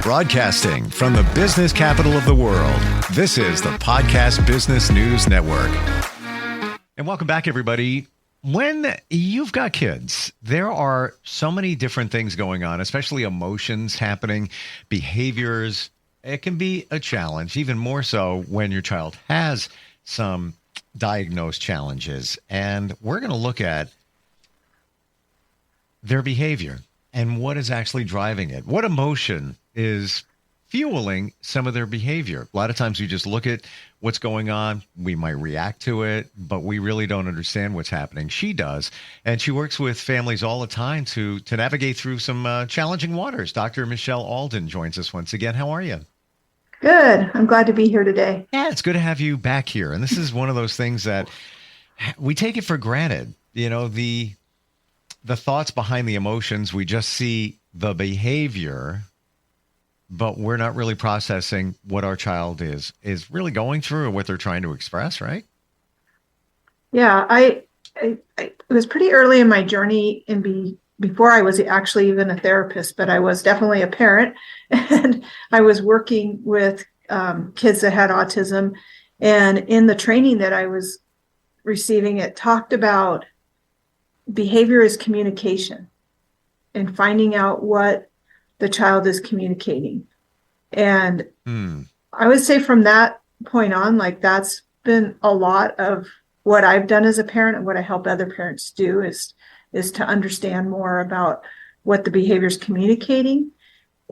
Broadcasting from the business capital of the world, this is the Podcast Business News Network. And welcome back, everybody. When you've got kids, there are so many different things going on, especially emotions happening, behaviors. It can be a challenge, even more so when your child has some diagnosed challenges. And we're going to look at their behavior and what is actually driving it. What emotion is fueling some of their behavior? A lot of times we just look at what's going on. We might react to it, but we really don't understand what's happening. She does, and she works with families all the time to navigate through some challenging waters. Dr. Michelle Alden joins us once again. How are you? Good. I'm glad to be here today. Yeah, it's good to have you back here. And this is one of those things that we take it for granted. You know, the thoughts behind the emotions, we just see the behavior, but we're not really processing what our child is really going through or what they're trying to express, right? Yeah, it was pretty early in my journey before I was actually even a therapist, but I was definitely a parent, and I was working with kids that had autism. And in the training that I was receiving, it talked about behavior is communication and finding out what the child is communicating. And I would say from that point on, like that's been a lot of what I've done as a parent and what I help other parents do is to understand more about what the behavior is communicating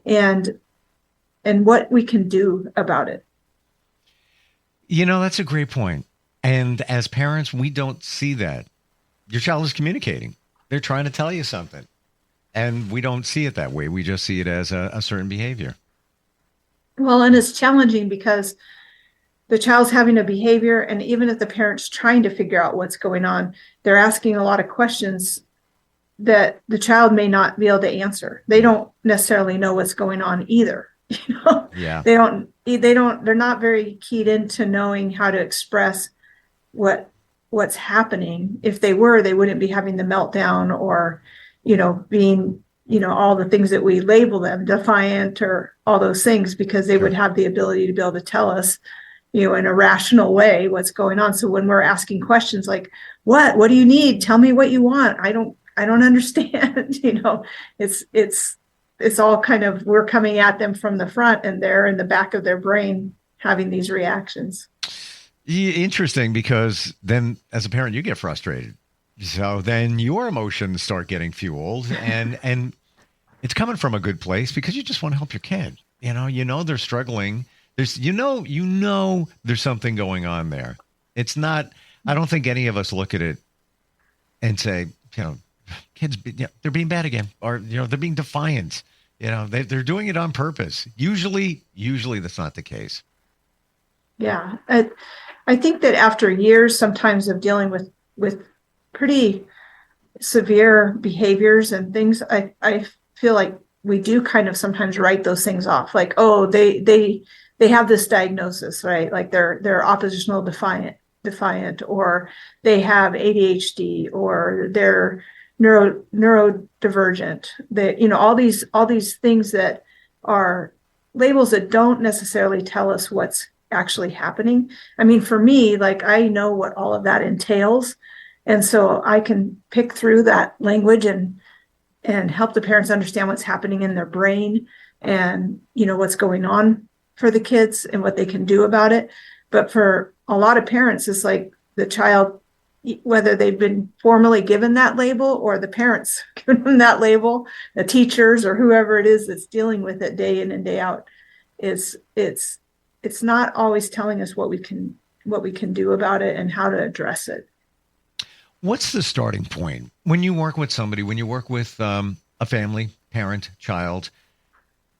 and what we can do about it. You know, that's a great point. And as parents, we don't see that. Your child is communicating. They're trying to tell you something. And we don't see it that way. We just see it as a certain behavior. Well, and it's challenging because the child's having a behavior, and even if the parent's trying to figure out what's going on, they're asking a lot of questions that the child may not be able to answer. They don't necessarily know what's going on either. You know? Yeah. They're not very keyed into knowing how to express what's happening. If they were, they wouldn't be having the meltdown or, being, all the things that we label them, defiant or all those things, because they would have the ability to be able to tell us, in a rational way what's going on. So when we're asking questions like, what do you need? Tell me what you want. I don't understand. It's all kind of, we're coming at them from the front and they're in the back of their brain having these reactions. Interesting, because then as a parent, you get frustrated. So then your emotions start getting fueled and it's coming from a good place because you just want to help your kid. They're struggling. There's, there's something going on there. It's not, I don't think any of us look at it and say, kids, they're being bad again, or, they're being defiant. They're doing it on purpose. Usually that's not the case. Yeah. I think that after years, sometimes of dealing with pretty severe behaviors and things, I feel like we do kind of sometimes write those things off. Like, oh, they have this diagnosis, right? Like they're oppositional defiant, or they have ADHD, or they're neurodivergent. They, all these things that are labels that don't necessarily tell us what's actually happening. I mean, for me, like I know what all of that entails. And so I can pick through that language and help the parents understand what's happening in their brain and, what's going on for the kids and what they can do about it. But for a lot of parents, it's like the child, whether they've been formally given that label or the parents given them that label, the teachers or whoever it is that's dealing with it day in and day out, it's not always telling us what we can do about it and how to address it. What's the starting point when you work with somebody, when you work with a family, parent, child,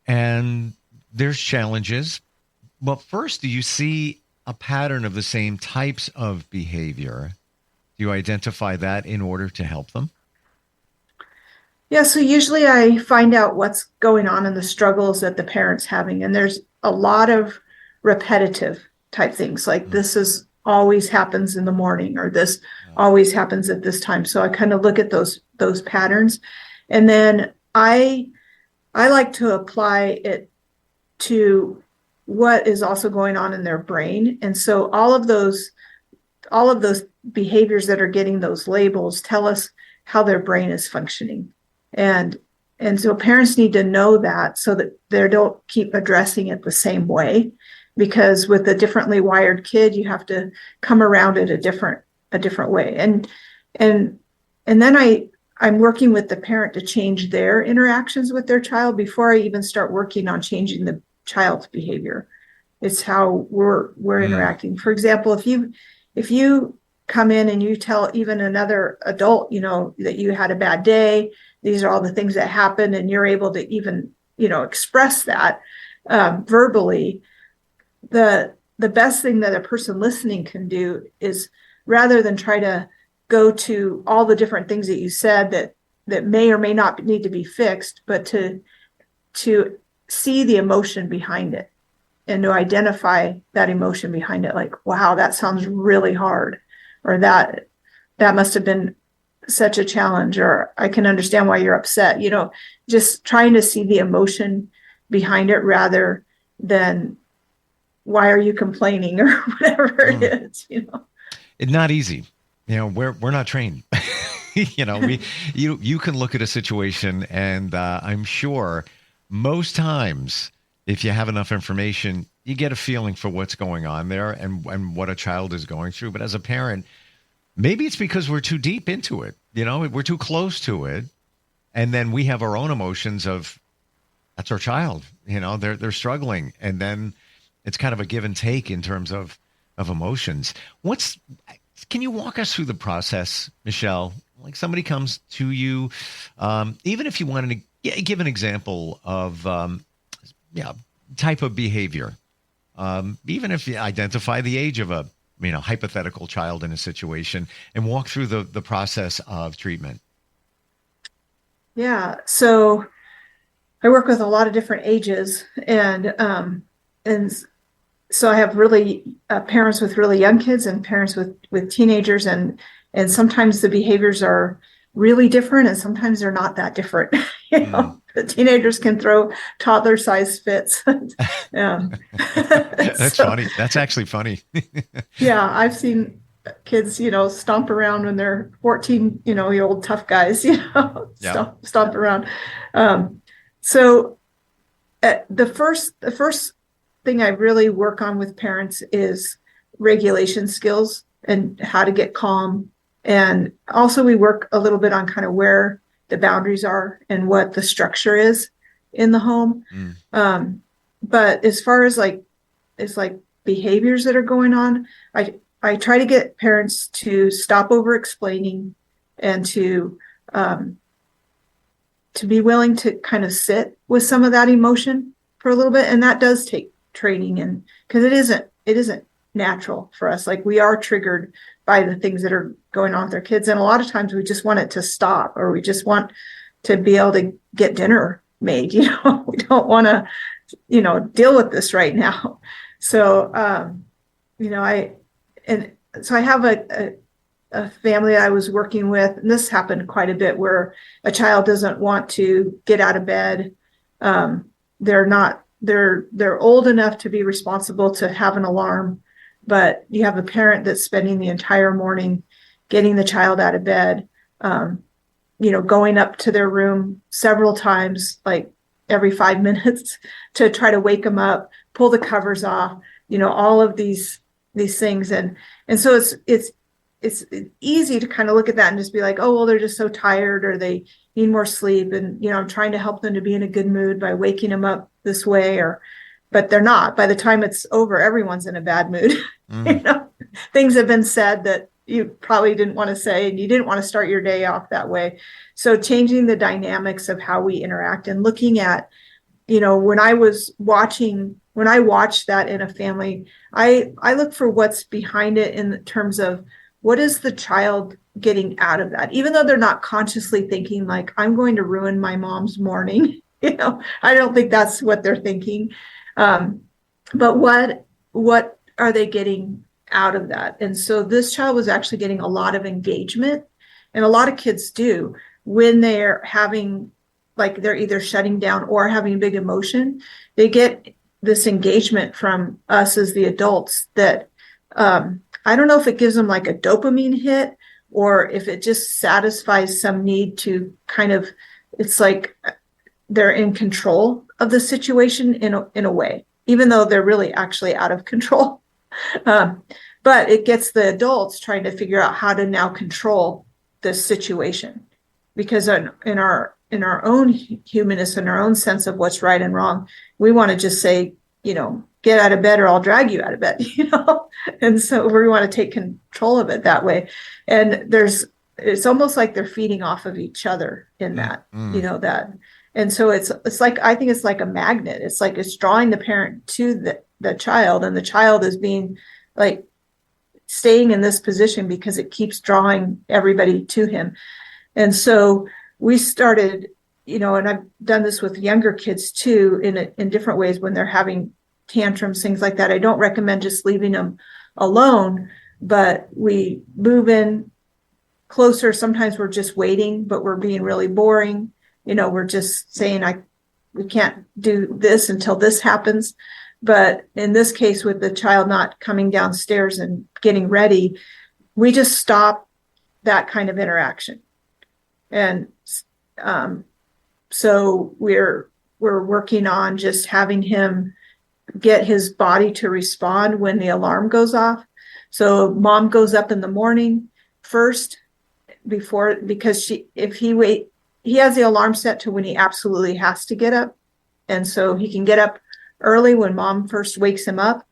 and there's challenges? Well, first, do you see a pattern of the same types of behavior? Do you identify that in order to help them? Yeah, so usually I find out what's going on in the struggles that the parent's having. And there's a lot of repetitive type things, like this is always happens in the morning, or this always happens at this time. So I kind of look at those patterns. And then I like to apply it to what is also going on in their brain. And so all of those behaviors that are getting those labels tell us how their brain is functioning. And so parents need to know that so that they don't keep addressing it the same way, because with a differently wired kid, you have to come around it a different way. And then I'm working with the parent to change their interactions with their child before I even start working on changing the child's behavior. It's how we're interacting. For example, if you come in and you tell even another adult, that you had a bad day, these are all the things that happened, and you're able to even, express that verbally, the best thing that a person listening can do is, rather than try to go to all the different things that you said that may or may not need to be fixed, but to see the emotion behind it and to identify that emotion behind it. Like, wow, that sounds really hard, or that must have been such a challenge, or I can understand why you're upset. Just trying to see the emotion behind it rather than why are you complaining or whatever it is. It's not easy. We're not trained. You can look at a situation, and I'm sure most times, if you have enough information, you get a feeling for what's going on there and what a child is going through. But as a parent, maybe it's because we're too deep into it. We're too close to it. And then we have our own emotions of, that's our child. They're struggling. And then it's kind of a give and take in terms of emotions. Can you walk us through the process, Michelle? Like, somebody comes to you, even if you wanted to give an example of type of behavior, even if you identify the age of a hypothetical child in a situation, and walk through the process of treatment. Yeah. So I work with a lot of different ages, and so I have really parents with really young kids and parents with teenagers, and sometimes the behaviors are really different, and sometimes they're not that different. The teenagers can throw toddler-sized fits. That's funny. That's actually funny. Yeah, I've seen kids, stomp around when they're 14, the old tough guys, stomp around. So the first thing I really work on with parents is regulation skills and how to get calm. And also we work a little bit on kind of where the boundaries are and what the structure is in the home. But as far as it's like behaviors that are going on, I try to get parents to stop over explaining and to be willing to kind of sit with some of that emotion for a little bit. And that does take training, and because it isn't natural for us. Like, we are triggered by the things that are going on with our kids. And a lot of times we just want it to stop, or we just want to be able to get dinner made. We don't want to, deal with this right now. So, I have a family I was working with, and this happened quite a bit, where a child doesn't want to get out of bed. They're old enough to be responsible to have an alarm, but you have a parent that's spending the entire morning getting the child out of bed, going up to their room several times, like every 5 minutes, to try to wake them up, pull the covers off, all of these things. And so it's easy to kind of look at that and just be like, oh, well, they're just so tired, or they need more sleep. And, I'm trying to help them to be in a good mood by waking them up this way, but they're not. By the time it's over, everyone's in a bad mood. Things have been said that you probably didn't want to say, and you didn't want to start your day off that way. So changing the dynamics of how we interact and looking at, when I watch that in a family, I look for what's behind it in terms of what is the child getting out of that, even though they're not consciously thinking like, I'm going to ruin my mom's morning. I don't think that's what they're thinking. But what are they getting out of that? And so this child was actually getting a lot of engagement, and a lot of kids do when they're having, like, they're either shutting down or having big emotion. They get this engagement from us as the adults that I don't know if it gives them like a dopamine hit or if it just satisfies some need to kind of, it's like they're in control of the situation in a way, even though they're really actually out of control. But it gets the adults trying to figure out how to now control this situation, because in our own humanness and our own sense of what's right and wrong, we want to just say, get out of bed or I'll drag you out of bed, and so we want to take control of it that way. And it's almost like they're feeding off of each other in that, that. And so it's like, I think it's like a magnet. It's like it's drawing the parent to the child, and the child is being like staying in this position because it keeps drawing everybody to him. And so we started, and I've done this with younger kids too, in different ways when they're having tantrums, things like that. I don't recommend just leaving them alone, but we move in closer. Sometimes we're just waiting, but we're being really boring. We're just saying, we can't do this until this happens. But in this case, with the child not coming downstairs and getting ready, we just stop that kind of interaction. And so we're working on just having him get his body to respond when the alarm goes off. So mom goes up in the morning first because he has the alarm set to when he absolutely has to get up. And so he can get up early when mom first wakes him up.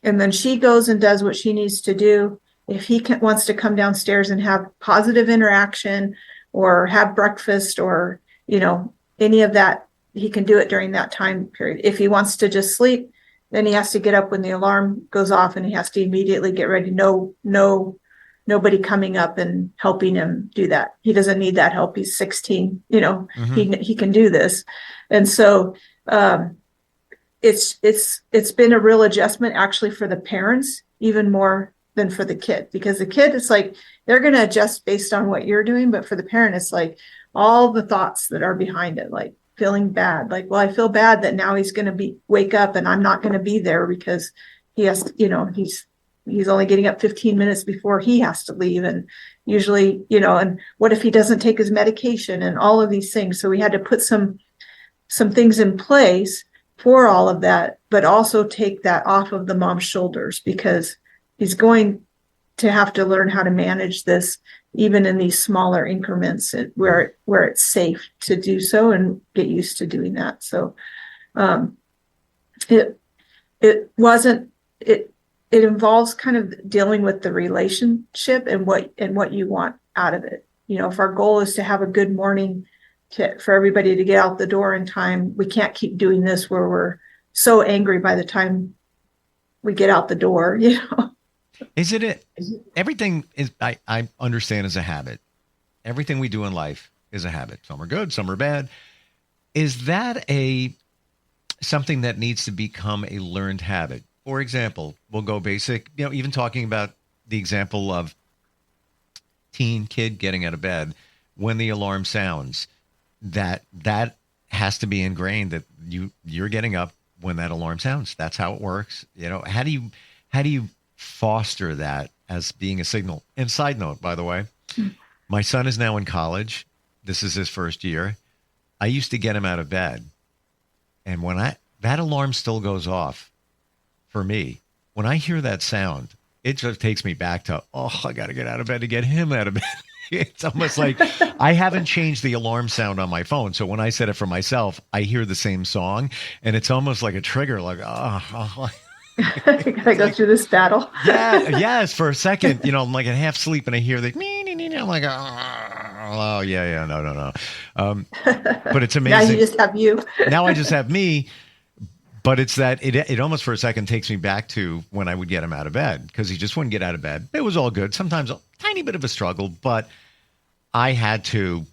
And then she goes and does what she needs to do. If he wants to come downstairs and have positive interaction or have breakfast or, any of that, he can do it during that time period. If he wants to just sleep, then he has to get up when the alarm goes off and he has to immediately get ready. Nobody coming up and helping him do that. He doesn't need that help. He's 16, he can do this. And so it's been a real adjustment actually for the parents, even more than for the kid, because the kid, it's like they're going to adjust based on what you're doing. But for the parent, it's like all the thoughts that are behind it, like feeling bad, like, well, I feel bad that now he's going to wake up and I'm not going to be there because he has, he's only getting up 15 minutes before he has to leave. And usually, and what if he doesn't take his medication and all of these things? So we had to put some things in place for all of that, but also take that off of the mom's shoulders, because he's going to have to learn how to manage this even in these smaller increments where it's safe to do so and get used to doing that. So it involves kind of dealing with the relationship and what you want out of it. If our goal is to have a good morning for everybody to get out the door in time, we can't keep doing this where we're so angry by the time we get out the door, Is it everything is, I understand, is a habit. Everything we do in life is a habit. Some are good, some are bad. Is that something that needs to become a learned habit? For example, we'll go basic, even talking about the example of teen kid getting out of bed when the alarm sounds, that has to be ingrained that you're getting up when that alarm sounds. That's how it works. How do you foster that as being a signal? And side note, by the way, my son is now in college. This is his first year. I used to get him out of bed. And when that alarm still goes off for me, when I hear that sound, it just takes me back to, I got to get out of bed to get him out of bed. It's almost like I haven't changed the alarm sound on my phone. So when I set it for myself, I hear the same song and it's almost like a trigger, like, you gotta go through this battle. Yes, for a second, I'm like in half sleep and I hear the I'm like, oh yeah, no. But it's amazing. Now you just have you. Now I just have me. But it's that it almost for a second takes me back to when I would get him out of bed, because he just wouldn't get out of bed. It was all good. Sometimes a tiny bit of a struggle, but I had to,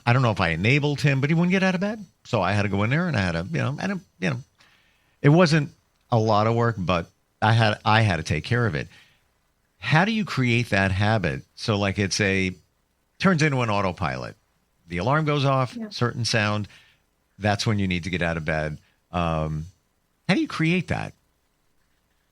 I don't know if I enabled him, but he wouldn't get out of bed. So I had to go in there and I had to, it wasn't a lot of work, but I had to take care of it. How do you create that habit? So like turns into an autopilot. The alarm goes off, certain sound. That's when you need to get out of bed. How do you create that?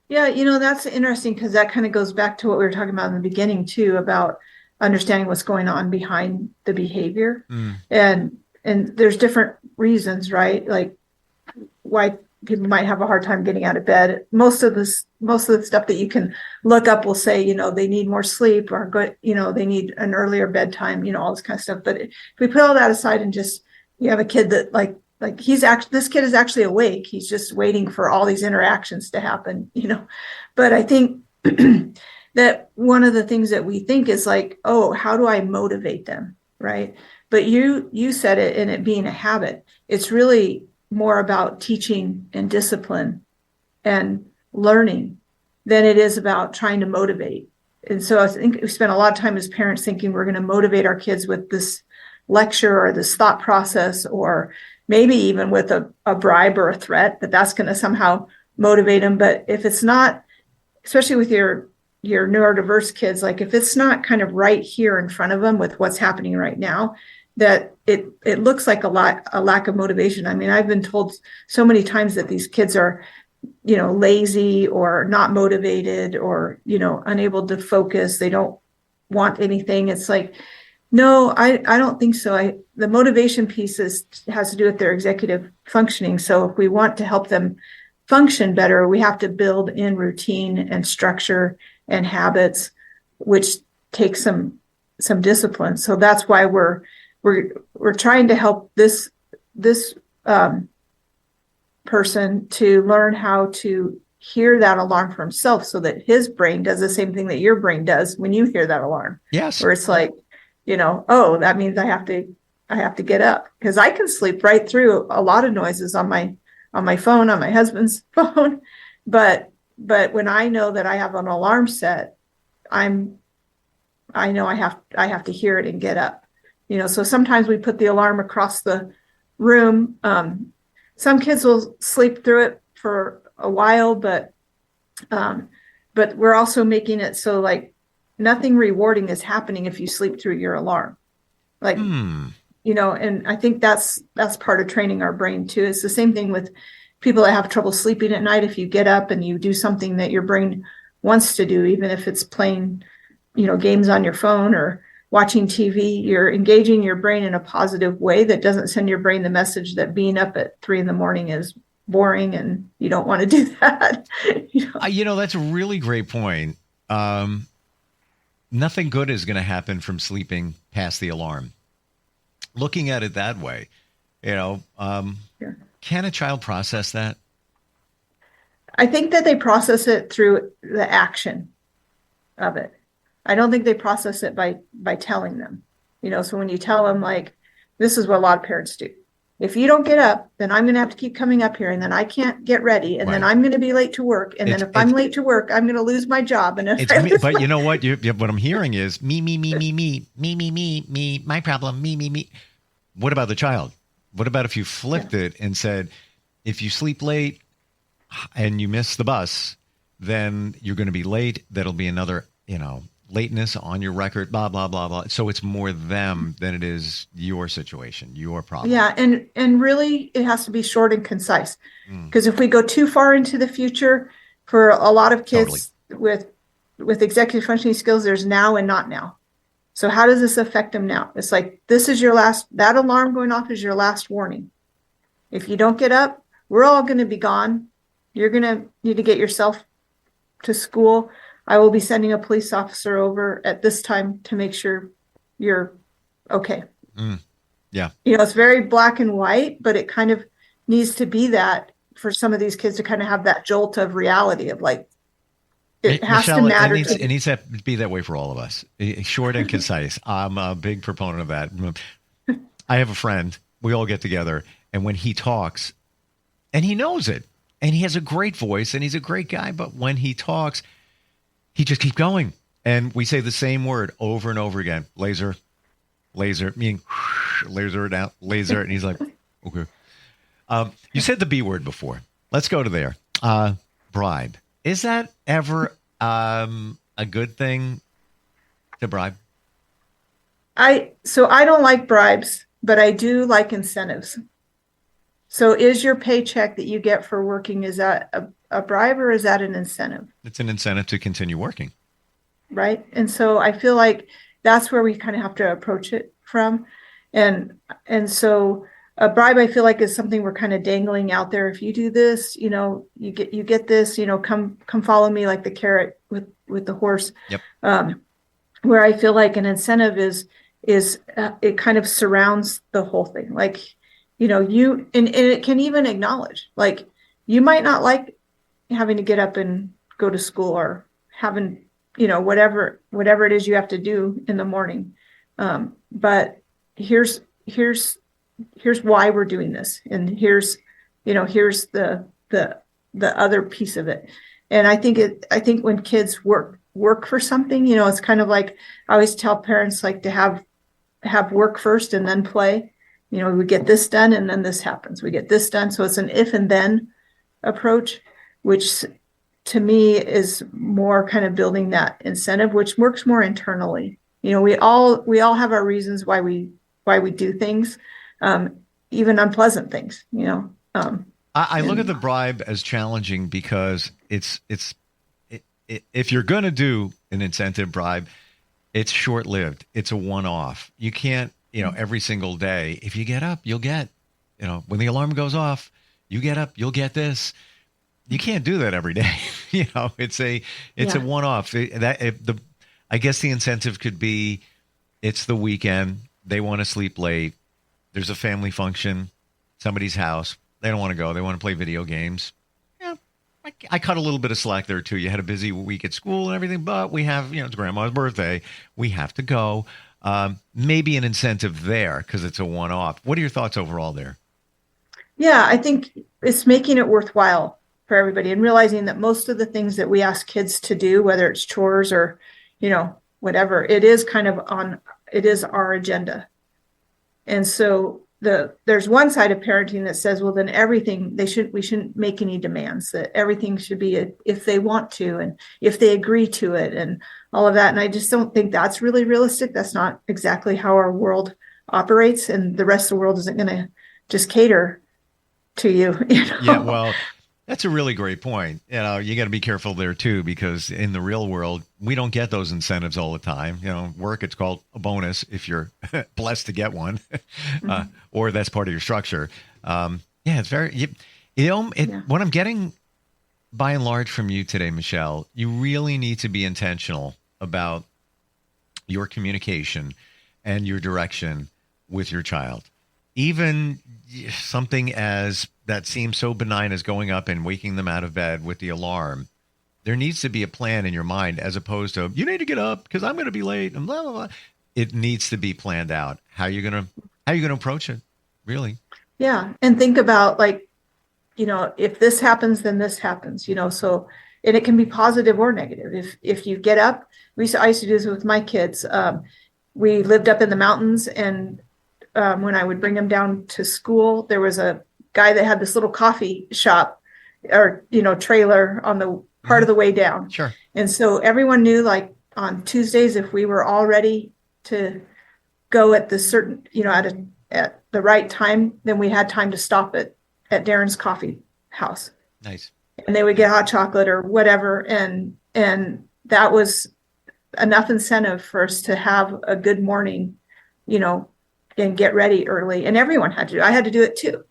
Yeah, that's interesting because that kind of goes back to what we were talking about in the beginning too, about understanding what's going on behind the behavior. Mm. And there's different reasons, right? Like why people might have a hard time getting out of bed. Most of the stuff that you can look up will say, they need more sleep or they need an earlier bedtime, all this kind of stuff. But if we put all that aside and just you have a kid that like this kid is actually awake. He's just waiting for all these interactions to happen, But I think that one of the things that we think is like, oh, how do I motivate them? Right. But you said it, and it being a habit. It's really more about teaching and discipline and learning than it is about trying to motivate. And so I think we spend a lot of time as parents thinking we're going to motivate our kids with this lecture or this thought process, or maybe even with a bribe or a threat, that's going to somehow motivate them. But if it's not, especially with your neurodiverse kids, like if it's not kind of right here in front of them with what's happening right now, that it looks like a lack of motivation. I mean, I've been told so many times that these kids are, lazy or not motivated or, unable to focus. They don't want anything. It's like, no, I don't think so. The motivation piece has to do with their executive functioning. So if we want to help them function better, we have to build in routine and structure and habits, which takes some discipline. So that's why we're trying to help this person to learn how to hear that alarm for himself, so that his brain does the same thing that your brain does when you hear that alarm. Yes. Where it's like, oh, that means I have to get up, because I can sleep right through a lot of noises on my phone, on my husband's phone. But when I know that I have an alarm set, I know I have to hear it and get up. So sometimes we put the alarm across the room. Some kids will sleep through it for a while, but we're also making it so like nothing rewarding is happening if you sleep through your alarm. Like, and I think that's part of training our brain too. It's the same thing with people that have trouble sleeping at night. If you get up and you do something that your brain wants to do, even if it's playing, games on your phone or watching TV, you're engaging your brain in a positive way that doesn't send your brain the message that being up at 3 a.m. is boring and you don't want to do that. That's a really great point. Nothing good is going to happen from sleeping past the alarm. Looking at it that way, Sure. Can a child process that? I think that they process it through the action of it. I don't think they process it by telling them, so when you tell them, like, this is what a lot of parents do. If you don't get up, then I'm going to have to keep coming up here, and then I can't get ready, and then I'm going to be late to work. And then if I'm late to work, I'm going to lose my job. And but you know what? What I'm hearing is me, my problem, me. What about the child? What about if you flipped it and said, if you sleep late and you miss the bus, then you're going to be late. That'll be another, lateness on your record, blah, blah, blah, blah. So it's more them than it is your situation, your problem. Yeah. And really it has to be short and concise, because if we go too far into the future, for a lot of kids with executive functioning skills, there's now and not now. So how does this affect them now? It's like, this is that alarm going off is your last warning. If you don't get up, we're all going to be gone. You're going to need to get yourself to school. I will be sending a police officer over at this time to make sure you're okay. Yeah. It's very black and white, but it kind of needs to be that for some of these kids to kind of have that jolt of reality of like, it has Michelle, to matter. It needs to be that way for all of us. Short and concise. I'm a big proponent of that. I have a friend. We all get together, and when he talks, and he knows it, and he has a great voice, and he's a great guy, but when he talks, he just keeps going. And we say the same word over and over again. Laser, meaning laser it out, laser. And he's like, okay. You said the B word before. Let's go to there. Bribe. Is that ever a good thing to bribe? I don't like bribes, but I do like incentives. So is your paycheck that you get for working, is that a bribe or is that an incentive? It's an incentive to continue working. Right. And so I feel like that's where we kind of have to approach it from. And so a bribe, I feel like, is something we're kind of dangling out there. If you do this, you get this, come follow me, like the carrot with the horse. Yep. Where I feel like an incentive is it kind of surrounds the whole thing. Like, and it can even acknowledge, like, you might not like having to get up and go to school, or having, whatever it is you have to do in the morning. But here's why we're doing this. And here's the other piece of it. And I think when kids work for something, it's kind of like, I always tell parents, like, to have work first and then play. We get this done and then this happens. We get this done. So it's an if and then approach, which to me is more kind of building that incentive, which works more internally. We all have our reasons why we do things, even unpleasant things. I look at the bribe as challenging because if you're going to do an incentive bribe, it's short-lived. It's a one-off. You can't, every single day. If you get up, you'll get, when the alarm goes off, you get up, you'll get this. You can't do that every day. It's a one-off. I guess the incentive could be, it's the weekend. They want to sleep late. There's a family function, somebody's house. They don't want to go. They want to play video games. Yeah, I cut a little bit of slack there too. You had a busy week at school and everything, but we have, it's grandma's birthday. We have to go. Maybe an incentive there because it's a one-off. What are your thoughts overall there? Yeah, I think it's making it worthwhile for everybody, and realizing that most of the things that we ask kids to do, whether it's chores or, whatever, it is our agenda. And so there's one side of parenting that says, well, then we shouldn't make any demands, that everything should be if they want to, and if they agree to it, and all of that. And I just don't think that's really realistic. That's not exactly how our world operates, and the rest of the world isn't going to just cater to you. Yeah, well, that's a really great point. You got to be careful there too, because in the real world, we don't get those incentives all the time. Work, it's called a bonus if you're blessed to get one, or that's part of your structure. It's very, what I'm getting by and large from you today, Michelle, you really need to be intentional about your communication and your direction with your child. Even something as that seems so benign as going up and waking them out of bed with the alarm, there needs to be a plan in your mind, as opposed to, you need to get up because I'm going to be late and blah, blah, blah. It needs to be planned out. How are you going to approach it, really? Yeah. And think about, like, if this happens, then this happens, so, and it can be positive or negative. If you get up, I used to do this with my kids. We lived up in the mountains, and when I would bring them down to school, there was a guy that had this little coffee shop or, trailer on the part of the way down. Sure. And so everyone knew, like, on Tuesdays, if we were all ready to go at the certain, at the right time, then we had time to stop at Darren's coffee house. Nice. And they would get hot chocolate or whatever. And that was enough incentive for us to have a good morning, and get ready early. And everyone had to. I had to do it too.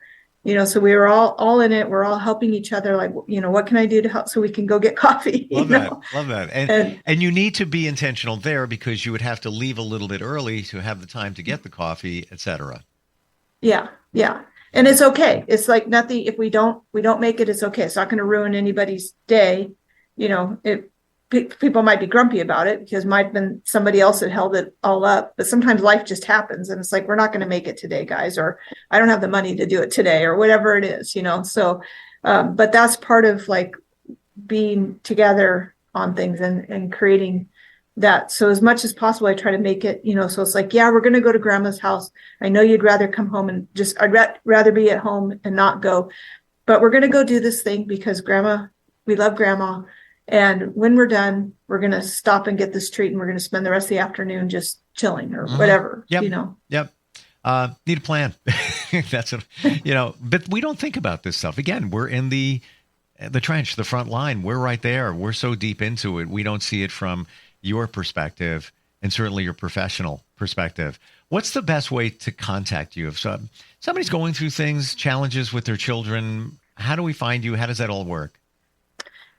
So we were all in it. We're all helping each other. Like, what can I do to help so we can go get coffee? Love that. And you need to be intentional there, because you would have to leave a little bit early to have the time to get the coffee, etc. Yeah. Yeah. And it's okay. It's like nothing. If we don't make it, it's okay. It's not going to ruin anybody's day. People might be grumpy about it because might have been somebody else that held it all up, but sometimes life just happens and it's like, we're not going to make it today, guys, or I don't have the money to do it today, or whatever it is, so, but that's part of, like, being together on things and creating that. So as much as possible, I try to make it, so it's like, yeah, we're going to go to grandma's house. I know you'd rather come home and I'd rather be at home and not go, but we're going to go do this thing because we love grandma. And when we're done, we're going to stop and get this treat, and we're going to spend the rest of the afternoon just chilling or whatever, Yep. Yep. Need a plan. That's but we don't think about this stuff. Again, we're in the trench, the front line. We're right there. We're so deep into it. We don't see it from your perspective and certainly your professional perspective. What's the best way to contact you? If somebody's going through challenges with their children, how do we find you? How does that all work?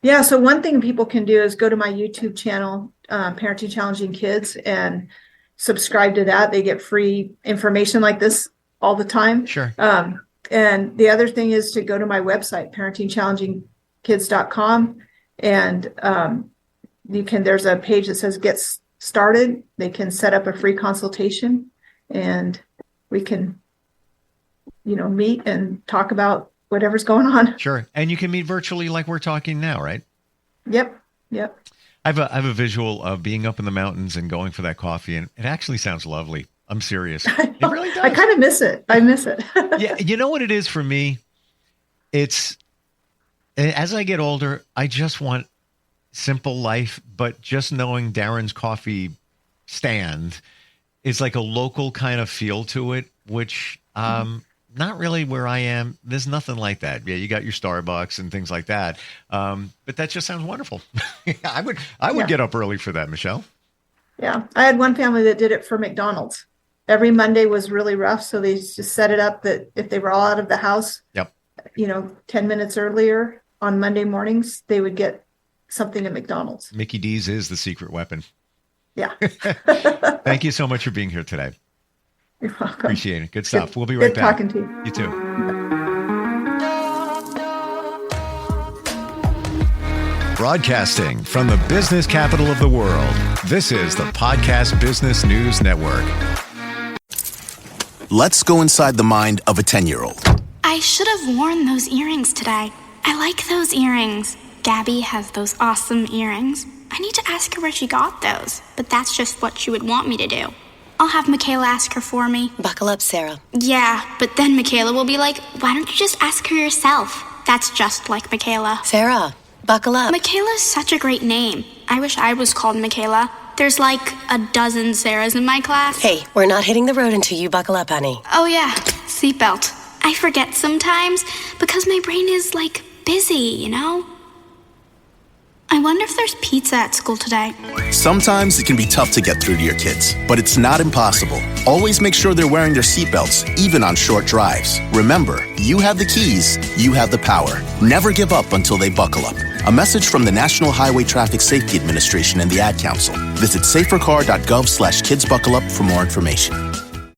Yeah, so one thing people can do is go to my YouTube channel, Parenting Challenging Kids, and subscribe to that. They get free information like this all the time. Sure. And the other thing is to go to my website, parentingchallengingkids.com, and there's a page that says Get Started. They can set up a free consultation, and we can, meet and talk about whatever's going on. Sure. And you can meet virtually like we're talking now, right? Yep. I have a visual of being up in the mountains and going for that coffee, and it actually sounds lovely. I'm serious. It really does. I kind of miss it. I miss it. Yeah. You know what it is for me? It's, as I get older, I just want simple life, but just knowing Darren's coffee stand is like a local kind of feel to it, which not really where I am. There's nothing like that. Yeah, you got your Starbucks and things like that. But that just sounds wonderful. I would get up early for that, Michelle. Yeah. I had one family that did it for McDonald's. Every Monday was really rough, so they just set it up that if they were all out of the house, 10 minutes earlier on Monday mornings, they would get something at McDonald's. Mickey D's is the secret weapon. Yeah. Thank you so much for being here today. You're welcome. Appreciate it. Good stuff. We'll be right back. Good talking to you. You too. Broadcasting from the business capital of the world, this is the Podcast Business News Network. Let's go inside the mind of a 10-year-old. I should have worn those earrings today. I like those earrings. Gabby has those awesome earrings. I need to ask her where she got those, but that's just what she would want me to do. I'll have Michaela ask her for me. Buckle up, Sarah. Yeah, but then Michaela will be like, why don't you just ask her yourself? That's just like Michaela. Sarah, buckle up. Michaela's such a great name. I wish I was called Michaela. There's like a dozen Sarahs in my class. Hey, we're not hitting the road until you buckle up, honey. Oh yeah, seatbelt. I forget sometimes because my brain is like busy, I wonder if there's pizza at school today. Sometimes it can be tough to get through to your kids, but it's not impossible. Always make sure they're wearing their seatbelts, even on short drives. Remember, you have the keys, you have the power. Never give up until they buckle up. A message from the National Highway Traffic Safety Administration and the Ad Council. Visit safercar.gov/kidsbuckleup for more information.